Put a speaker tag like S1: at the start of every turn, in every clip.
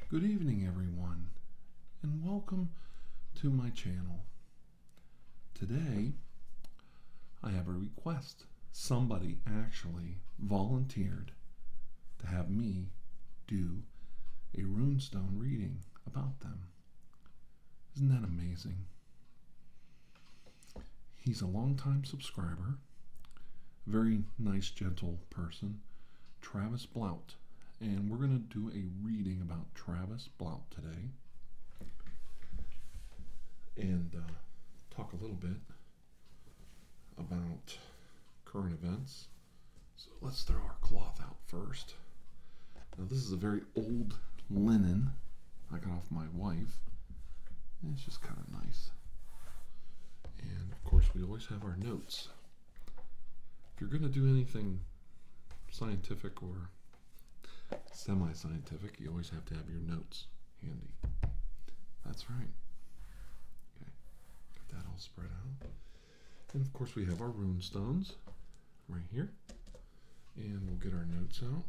S1: Good evening, everyone, and welcome to my channel. Today, I have a request. Somebody actually volunteered to have me do a runestone reading about them. Isn't that amazing? He's a longtime subscriber, very nice, gentle person, Travis Blout. And we're going to do a reading about Travis Blout today and talk a little bit about current events. So let's throw our cloth out first. Now this is a very old linen I got off my wife. And it's just kind of nice. And of course we always have our notes. If you're going to do anything scientific or semi-scientific, you always have to have your notes handy. That's right. Okay, got that all spread out. And of course we have our rune stones right here. And we'll get our notes out.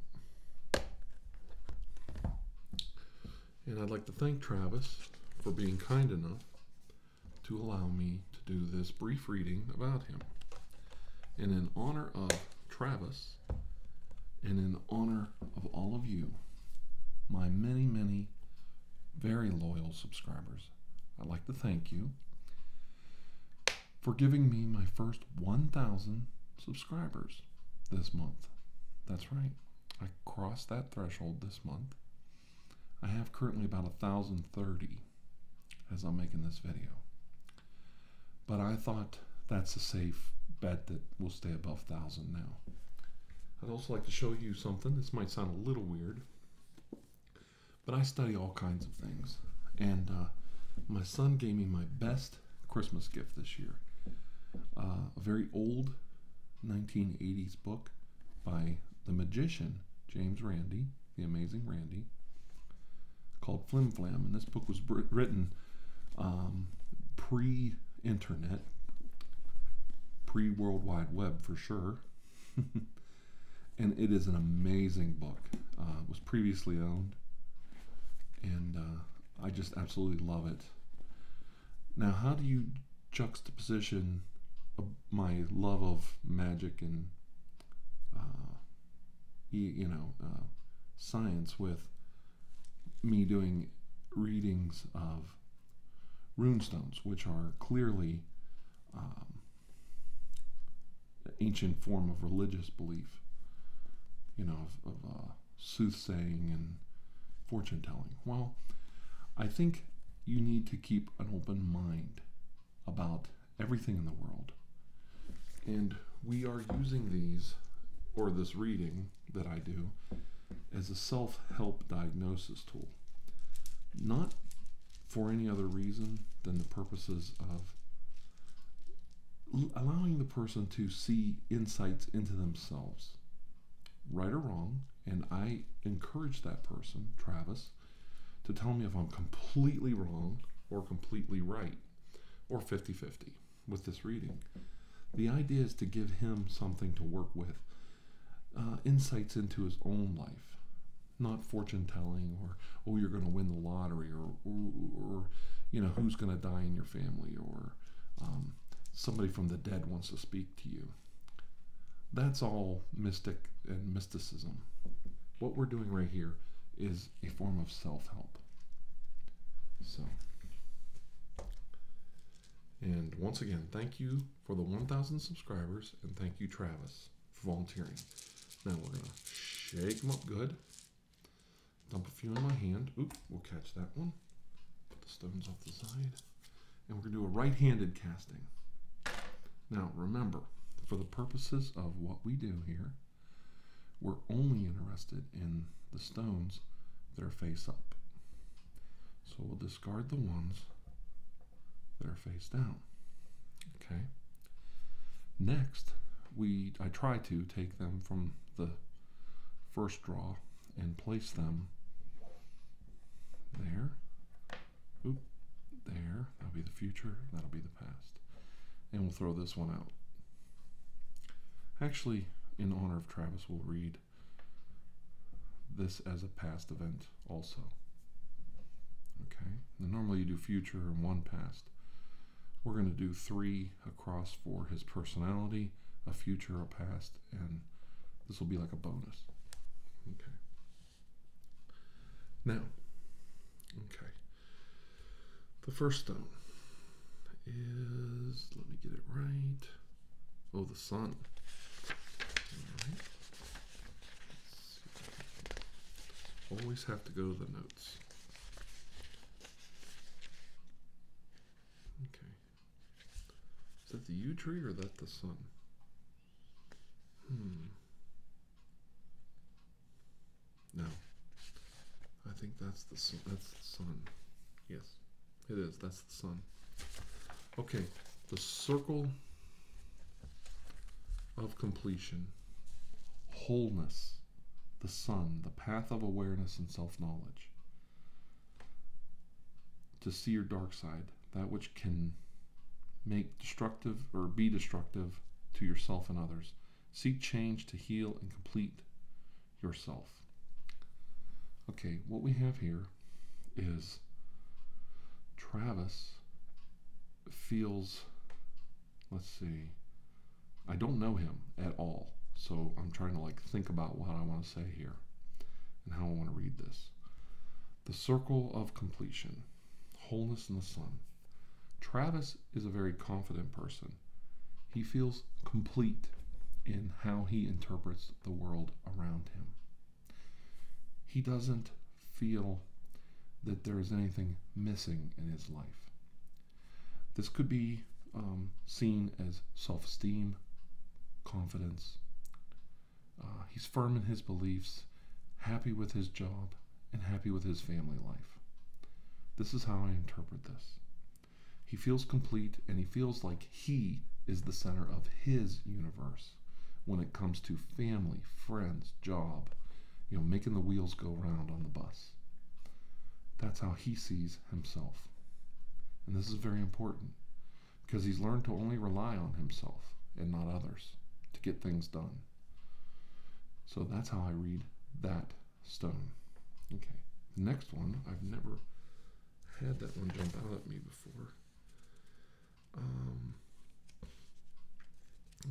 S1: And I'd like to thank Travis for being kind enough to allow me to do this brief reading about him. And in honor of Travis, and in honor of all of you, my many, many very loyal subscribers, I'd like to thank you for giving me my first 1,000 subscribers this month. That's right. I crossed that threshold this month. I have currently about 1,030 as I'm making this video. But I thought that's a safe bet that we'll stay above 1,000 now. I'd also like to show you something. This might sound a little weird, but I study all kinds of things. And my son gave me my best Christmas gift this year. A very old 1980s book by the magician, James Randi, the amazing Randi, called Flim Flam. And this book was written pre-internet, pre-World Wide Web for sure. And it is an amazing book. It was previously owned, and I just absolutely love it. Now, how do you juxtaposition my love of magic and science with me doing readings of runestones, which are clearly an ancient form of religious belief? Of soothsaying and fortune telling. Well, I think you need to keep an open mind about everything in the world. And we are using these, or this reading that I do, as a self-help diagnosis tool. Not for any other reason than the purposes of allowing the person to see insights into themselves, right or wrong, and I encourage that person, Travis, to tell me if I'm completely wrong or completely right, or 50-50 with this reading. The idea is to give him something to work with, insights into his own life, not fortune telling or, oh, you're going to win the lottery, or who's going to die in your family, or somebody from the dead wants to speak to you. That's all mystic and mysticism. What we're doing right here is a form of self-help. So, and once again, thank you for the 1,000 subscribers, and thank you, Travis, for volunteering. Now we're going to shake them up good. Dump a few in my hand. Oop, we'll catch that one. Put the stones off the side. And we're going to do a right-handed casting. Now, remember, for the purposes of what we do here, we're only interested in the stones that are face up. So we'll discard the ones that are face down. Okay. Next, I try to take them from the first draw and place them there. Oop, there. That'll be the future. That'll be the past. And we'll throw this one out. Actually, in honor of Travis, we'll read this as a past event also. Okay, now normally you do future and 1 past. We're going to do 3 across for his personality, a future, a past, and this will be like a bonus. Okay. Now, okay. The first stone is, let me get it right. Oh, the sun. All right. Always have to go to the notes. Okay. Is that the yew tree or is that the sun? No. I think that's the sun. That's the sun. Yes, it is. That's the sun. Okay. The circle of completion, wholeness, the sun, the path of awareness and self-knowledge. To see your dark side, that which can make destructive or be destructive to yourself and others. Seek change to heal and complete yourself. Okay, what we have here is Travis feels, let's see, I don't know him at all, so I'm trying to think about what I want to say here and how I want to read this. The circle of completion, wholeness in the sun. Travis is a very confident person. He feels complete in how he interprets the world around him. He doesn't feel that there is anything missing in his life. This could be seen as self-esteem, confidence. He's firm in his beliefs, happy with his job, and happy with his family life. This is how I interpret this. He feels complete, and he feels like he is the center of his universe when it comes to family, friends, job, making the wheels go round on the bus. That's how he sees himself. And this is very important because he's learned to only rely on himself and not others to get things done. So that's how I read that stone. Okay, the next one, I've never had that one jump out at me before.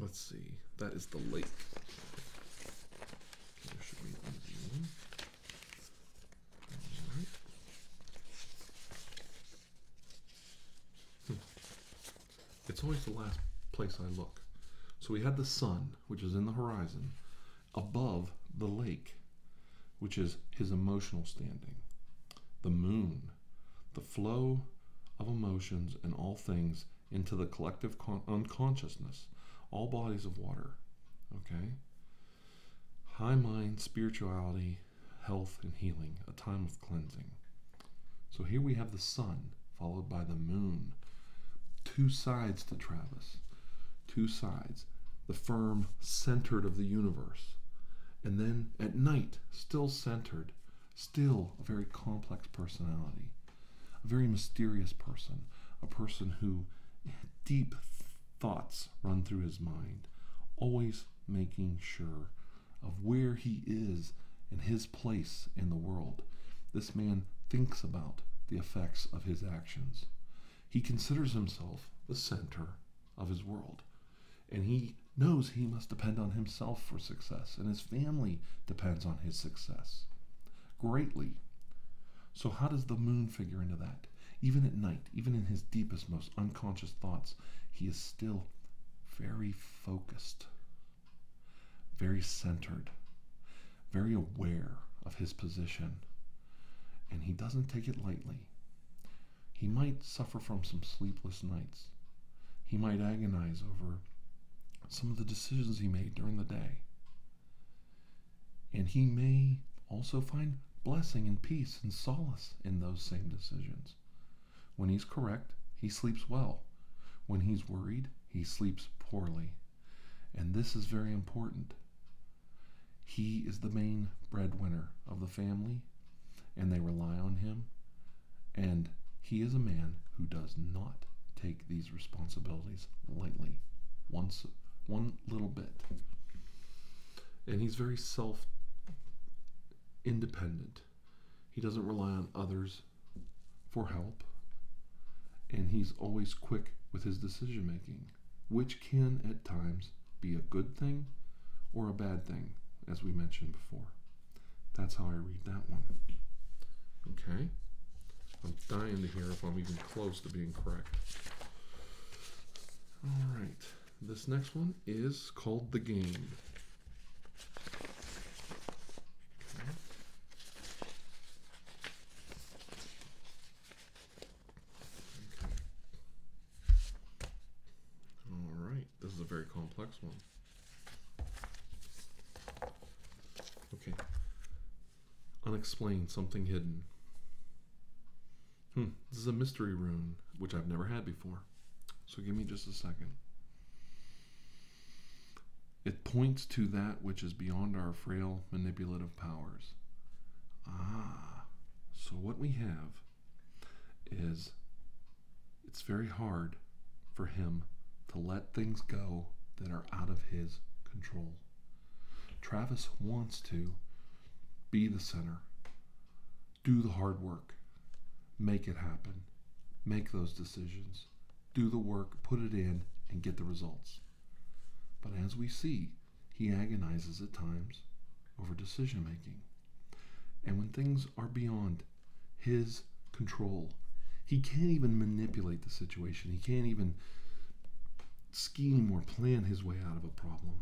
S1: Let's see, that is the lake. Okay, there should be an easy one. All right. It's always the last place I look. So we had the sun, which is in the horizon, above the lake, which is his emotional standing. The moon, the flow of emotions and all things into the collective unconsciousness, all bodies of water, okay? High mind, spirituality, health, and healing, a time of cleansing. So here we have the sun, followed by the moon. 2 sides to Travis, 2 sides. The firm, centered of the universe. And then at night, still centered, still a very complex personality, a very mysterious person, a person who deep thoughts run through his mind, always making sure of where he is and his place in the world. This man thinks about the effects of his actions. He considers himself the center of his world, and he knows he must depend on himself for success, and his family depends on his success greatly. So how does the moon figure into that? Even at night, even in his deepest, most unconscious thoughts, he is still very focused, very centered, very aware of his position, and he doesn't take it lightly. He might suffer from some sleepless nights. He might agonize over some of the decisions he made during the day. And he may also find blessing and peace and solace in those same decisions. When he's correct, he sleeps well. When he's worried, he sleeps poorly. And this is very important. He is the main breadwinner of the family, and they rely on him. And he is a man who does not take these responsibilities lightly, one little bit. And he's very self-independent. He doesn't rely on others for help, and he's always quick with his decision making, which can at times be a good thing or a bad thing, as we mentioned before. That's how I read that one. Okay? I'm dying to hear if I'm even close to being correct. All right. This next one is called The Game. Okay. All right. This is a very complex one. Okay. Unexplained, something hidden. This is a mystery rune, which I've never had before. So give me just a second. It points to that which is beyond our frail manipulative powers. So what we have is it's very hard for him to let things go that are out of his control. Travis wants to be the center, do the hard work, make it happen, make those decisions, do the work, put it in, and get the results. But as we see, he agonizes at times over decision making. And when things are beyond his control, he can't even manipulate the situation. He can't even scheme or plan his way out of a problem.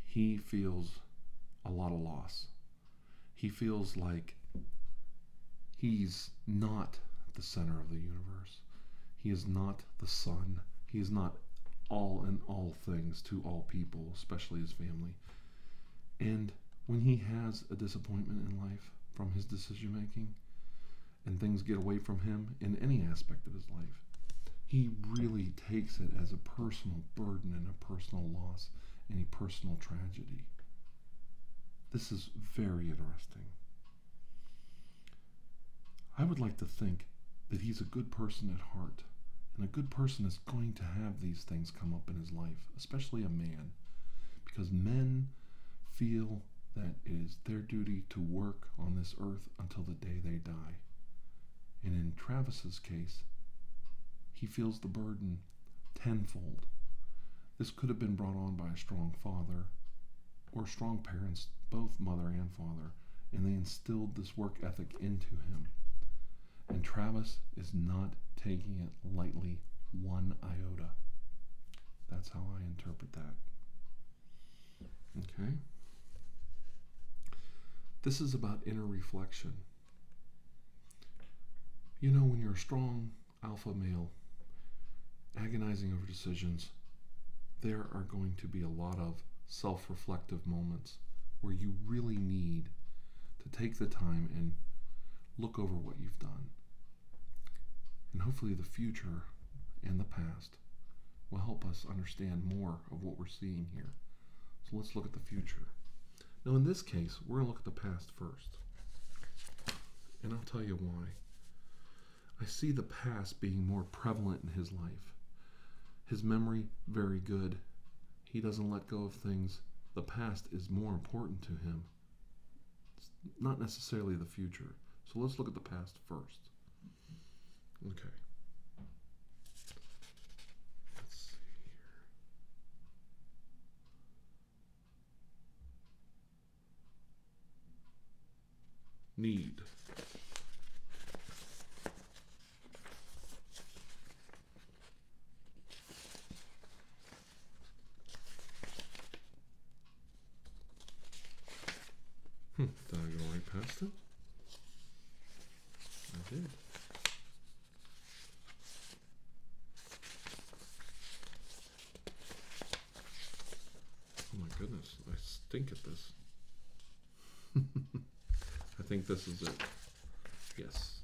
S1: He feels a lot of loss. He feels like he's not the center of the universe. He is not the sun. He is not all in all things to all people, especially his family. And when he has a disappointment in life from his decision making and things get away from him in any aspect of his life, he really takes it as a personal burden and a personal loss and a personal tragedy. This is very interesting. I would like to think that he's a good person at heart, and a good person is going to have these things come up in his life, especially a man, because men feel that it is their duty to work on this earth until the day they die. And in Travis's case, he feels the burden tenfold. This could have been brought on by a strong father or strong parents, both mother and father, and they instilled this work ethic into him. And Travis is not taking it lightly one iota. That's how I interpret that. Okay? This is about inner reflection. You know, when you're a strong alpha male, agonizing over decisions, there are going to be a lot of self-reflective moments where you really need to take the time and look over what you've done. And hopefully the future and the past will help us understand more of what we're seeing here. So let's look at the future. Now in this case, we're going to look at the past first. And I'll tell you why. I see the past being more prevalent in his life. His memory, very good. He doesn't let go of things. The past is more important to him. It's not necessarily the future. So let's look at the past first. Okay. Let's see here. Need. Did I go right past it? I did. Oh my goodness, I stink at this. I think this is it. Yes.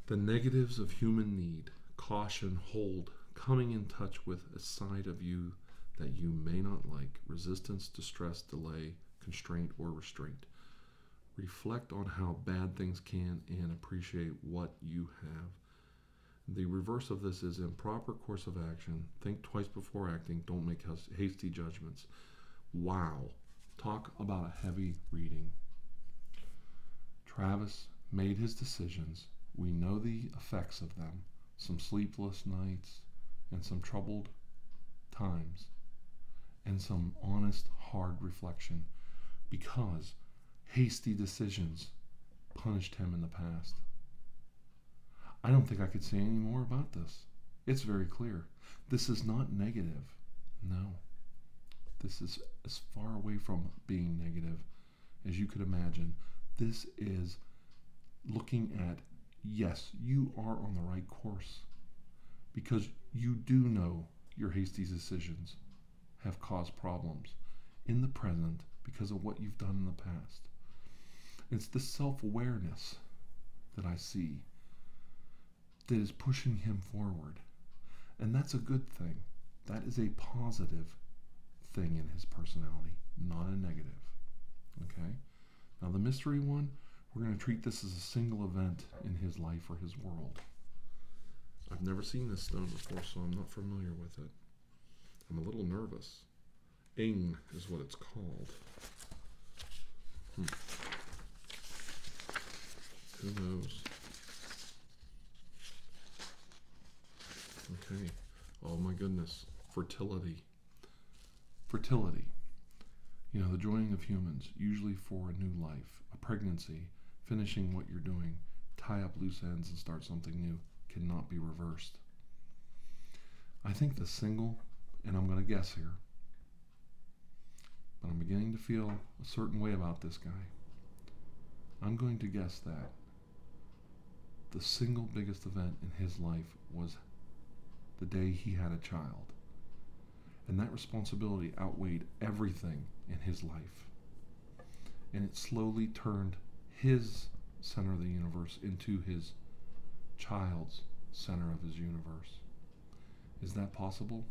S1: The negatives of human need, caution, hold, coming in touch with a side of you that you may not like, resistance, distress, delay, constraint, or restraint. Reflect on how bad things can and appreciate what you have. The reverse of this is improper course of action. Think twice before acting. Don't make hasty judgments. Wow. Talk about a heavy reading. Travis made his decisions. We know the effects of them, some sleepless nights and some troubled times and some honest, hard reflection, because hasty decisions punished him in the past. I don't think I could say any more about this. It's very clear. This is not negative. No. This is as far away from being negative as you could imagine. This is looking at, yes, you are on the right course, because you do know your hasty decisions have caused problems in the present because of what you've done in the past. It's the self-awareness that I see that is pushing him forward. And that's a good thing. That is a positive thing in his personality, not a negative. Okay? Now the mystery one, we're going to treat this as a single event in his life or his world. I've never seen this stone before, so I'm not familiar with it. I'm a little nervous. Ing is what it's called. Who knows? Okay. Oh my goodness. Fertility. Fertility. You know, the joining of humans, usually for a new life, a pregnancy, finishing what you're doing, tie up loose ends and start something new, cannot be reversed. I think the single, and I'm going to guess here, but I'm beginning to feel a certain way about this guy. I'm going to guess that the single biggest event in his life was the day he had a child. And that responsibility outweighed everything in his life. And it slowly turned his center of the universe into his child's center of his universe. Is that possible?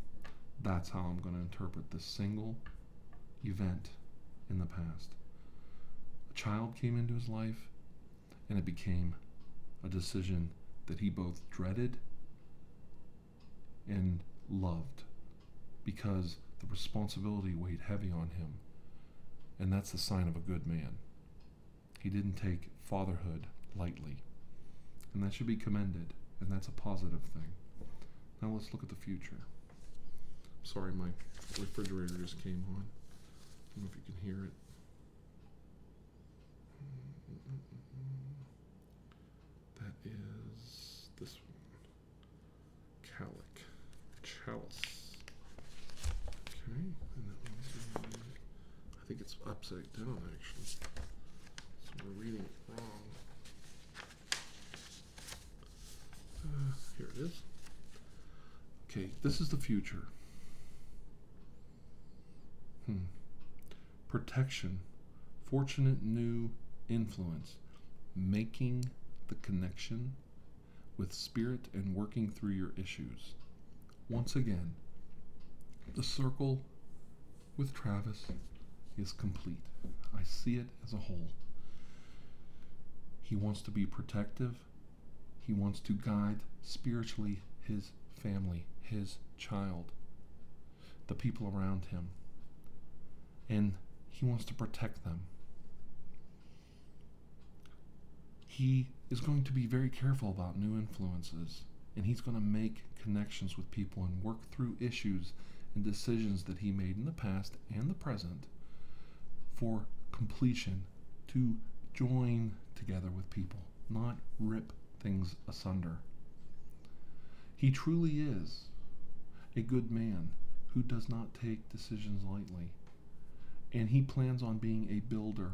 S1: That's how I'm going to interpret this single event in the past. A child came into his life, and it became a decision that he both dreaded and loved, because the responsibility weighed heavy on him. And that's the sign of a good man. He didn't take fatherhood lightly. And that should be commended. And that's a positive thing. Now let's look at the future. Sorry, my refrigerator just came on. I don't know if you can hear it. That is this one. Chalice. Okay, and that one's, I think it's upside down actually. So we're reading it wrong. Here it is. Okay, this is the future. Protection, fortunate new influence, making the connection with spirit and working through your issues. Once again, the circle with Travis is complete. I see it as a whole. He wants to be protective. He wants to guide spiritually his family, his child, the people around him. And he wants to protect them. He is going to be very careful about new influences, and he's going to make connections with people and work through issues and decisions that he made in the past and the present for completion, to join together with people, not rip things asunder. He truly is a good man who does not take decisions lightly, and he plans on being a builder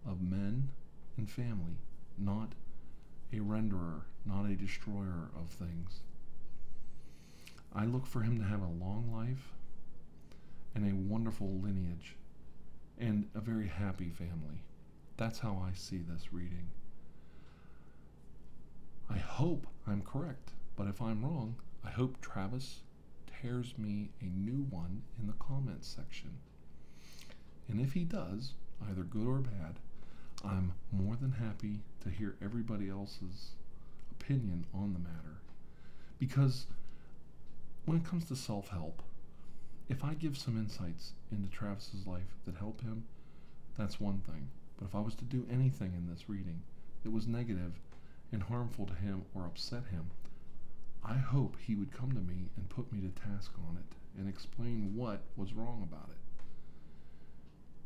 S1: of men and family, not a renderer, not a destroyer of things. I look for him to have a long life and a wonderful lineage and a very happy family. That's how I see this reading. I hope I'm correct, but if I'm wrong, I hope Travis tears me a new one in the comments section. And if he does, either good or bad, I'm more than happy to hear everybody else's opinion on the matter. Because when it comes to self-help, if I give some insights into Travis's life that help him, that's one thing. But if I was to do anything in this reading that was negative and harmful to him or upset him, I hope he would come to me and put me to task on it and explain what was wrong about it.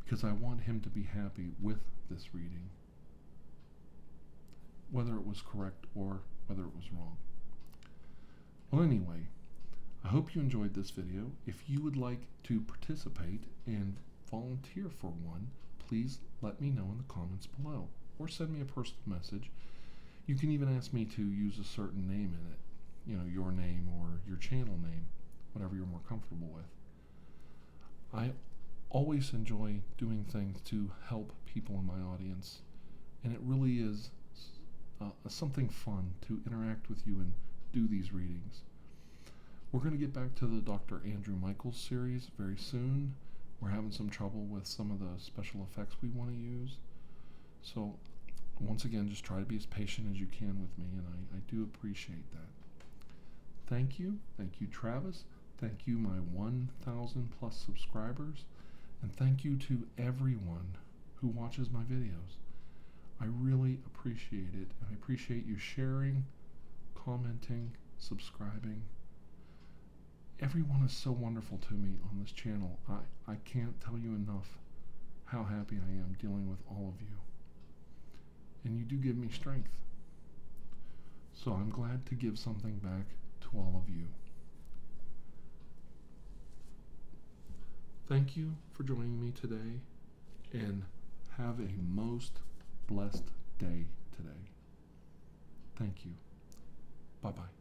S1: Because I want him to be happy with this reading, whether it was correct or whether it was wrong. Well, anyway, I hope you enjoyed this video. If you would like to participate and volunteer for one, please let me know in the comments below or send me a personal message. You can even ask me to use a certain name in it, you know, your name or your channel name, whatever you're more comfortable with. I always enjoy doing things to help people in my audience, and it really is something fun to interact with you and do these readings. We're going to get back to the Dr. Andrew Michaels series very soon. We're having some trouble with some of the special effects we want to use. So once again, just try to be as patient as you can with me, and I do appreciate that. Thank you. Thank you, Travis. Thank you, my 1,000 plus subscribers. And thank you to everyone who watches my videos. I really appreciate it. I appreciate you sharing, commenting, subscribing. Everyone is so wonderful to me on this channel. I can't tell you enough how happy I am dealing with all of you. And you do give me strength. So I'm glad to give something back to all of you. Thank you for joining me today, and have a most blessed day today. Thank you. Bye-bye.